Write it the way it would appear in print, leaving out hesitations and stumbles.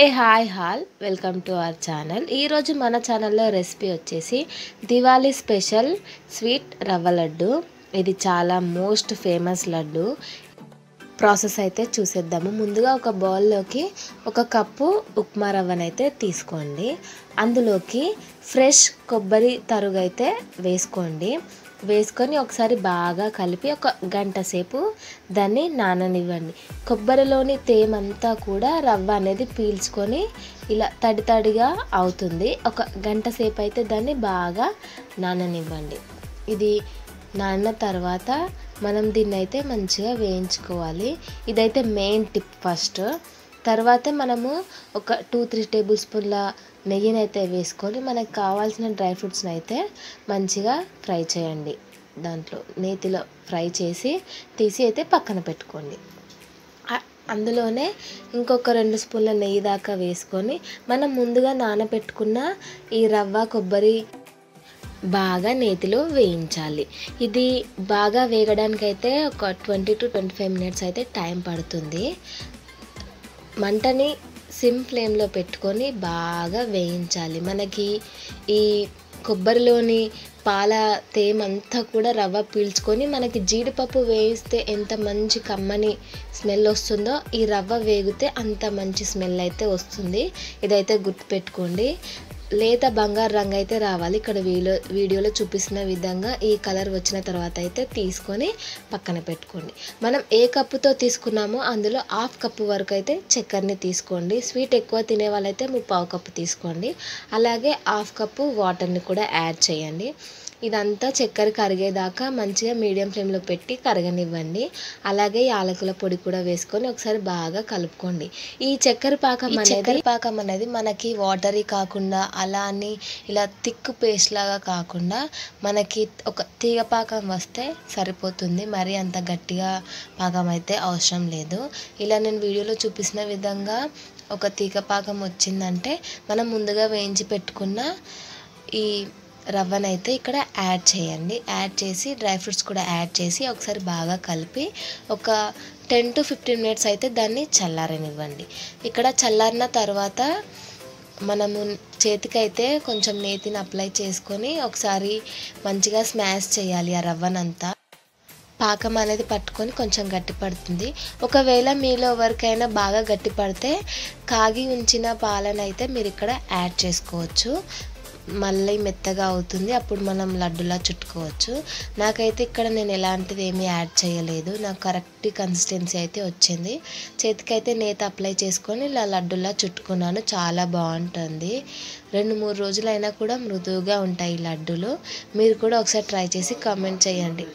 A hi hall welcome to our channel. ఈరోజు మన ఛానల్లో రెసిపీ వచ్చేసి దివాళీ స్పెషల్ స్వీట్ రవ్వ లడ్డు. ఇది చాలా మోస్ట్ ఫేమస్ లడ్డు. ప్రాసెస్ అయితే చూసేద్దాము. ముందుగా ఒక బౌల్లోకి ఒక కప్పు ఉప్మా రవ్వనైతే తీసుకోండి. అందులోకి ఫ్రెష్ కొబ్బరి తరుగు అయితే వేసుకోండి. వేసుకొని ఒకసారి బాగా కలిపి ఒక గంట సేపు దాన్ని నాననివ్వండి. కొబ్బరిలోని తేమంతా కూడా రవ్వ అనేది పీల్చుకొని ఇలా తడి తడిగా అవుతుంది. ఒక గంట సేపు అయితే దాన్ని బాగా నాననివ్వండి. ఇది నానిన తర్వాత మనం దీన్ని అయితే మంచిగా వేయించుకోవాలి. ఇదైతే మెయిన్ టిప్ ఫస్ట్. తర్వాత మనము ఒక 2-3 టేబుల్ స్పూన్ల నెయ్యిని అయితే వేసుకొని మనకు కావాల్సిన డ్రై ఫ్రూట్స్ని అయితే మంచిగా ఫ్రై చేయండి. దాంట్లో నేతిలో ఫ్రై చేసి తీసి అయితే పక్కన పెట్టుకోండి. అందులోనే ఇంకొక 2 స్పూన్ల నెయ్యి దాకా వేసుకొని మనం ముందుగా నానబెట్టుకున్న ఈ రవ్వ కొబ్బరి బాగా నేతిలో వేయించాలి. ఇది బాగా వేగడానికైతే ఒక 20-25 మినిట్స్ అయితే టైం పడుతుంది. మంటని సిమ్ ఫ్లేమ్లో పెట్టుకొని బాగా వేయించాలి. మనకి ఈ కొబ్బరిలోని పాల తేమంతా కూడా రవ్వ పీల్చుకొని మనకి జీడిపప్పు వేయిస్తే ఎంత మంచి కమ్మని స్మెల్ వస్తుందో ఈ రవ్వ వేగితే అంత మంచి స్మెల్ అయితే వస్తుంది. ఇదైతే గుర్తుపెట్టుకోండి. లేత బంగారు రంగు అయితే రావాలి. ఇక్కడ వీడియోలో చూపిస్తున్న విధంగా ఈ కలర్ వచ్చిన తర్వాత అయితే తీసుకొని పక్కన పెట్టుకోండి. మనం ఏ కప్పుతో తీసుకున్నామో అందులో 1/2 కప్పు వరకు అయితే చక్కెరని తీసుకోండి. స్వీట్ ఎక్కువ తినే వాళ్ళైతే 3/4 కప్పు తీసుకోండి. అలాగే 1/2 కప్పు వాటర్ని కూడా యాడ్ చేయండి. ఇదంతా చక్కెర కరిగేదాకా మంచిగా మీడియం ఫ్లేమ్లో పెట్టి కరగనివ్వండి. అలాగే యాలకుల పొడి కూడా వేసుకొని ఒకసారి బాగా కలుపుకోండి. ఈ చక్కెర పాకం అనేది మనకి వాటరీ కాకుండా అలా అని ఇలా థిక్ పేస్ట్ లాగా కాకుండా మనకి ఒక తీగ పాకం వస్తే సరిపోతుంది. మరి అంత గట్టిగా పాకం అయితే అవసరం లేదు. ఇలా నేను వీడియోలో చూపిస్తున్న విధంగా ఒక తీగ పాకం వచ్చిందంటే మనం ముందుగా వేయించి పెట్టుకున్న ఈ రవ్వనైతే ఇక్కడ యాడ్ చేయండి. యాడ్ చేసి డ్రై ఫ్రూట్స్ కూడా యాడ్ చేసి ఒకసారి బాగా కలిపి ఒక 10-15 మినిట్స్ అయితే దాన్ని చల్లారనివ్వండి. ఇక్కడ చల్లారిన తర్వాత మనము చేతికైతే కొంచెం నేతిని అప్లై చేసుకొని ఒకసారి మంచిగా స్మాష్ చేయాలి ఆ రవ్వనంతా. పాకం అనేది పట్టుకొని కొంచెం గట్టి పడుతుంది. ఒకవేళ మీలో ఎవరికైనా బాగా గట్టి పడితే కాగి ఉంచిన పాలనైతే మీరు ఇక్కడ యాడ్ చేసుకోవచ్చు. మళ్ళీ మెత్తగా అవుతుంది. అప్పుడు మనం లడ్డులా చుట్టుకోవచ్చు. నాకైతే ఇక్కడ నేను ఎలాంటిది ఏమీ యాడ్ చేయలేదు. నాకు కరెక్ట్ కన్సిస్టెన్సీ అయితే వచ్చింది. చేతికైతే నేతి అప్లై చేసుకొని ఇలా లడ్డులా చుట్టుకున్నాను. చాలా బాగుంటుంది. 2-3 రోజులైనా కూడా మృదువుగా ఉంటాయి ఈ లడ్డులు. మీరు కూడా ఒకసారి ట్రై చేసి కామెంట్ చేయండి.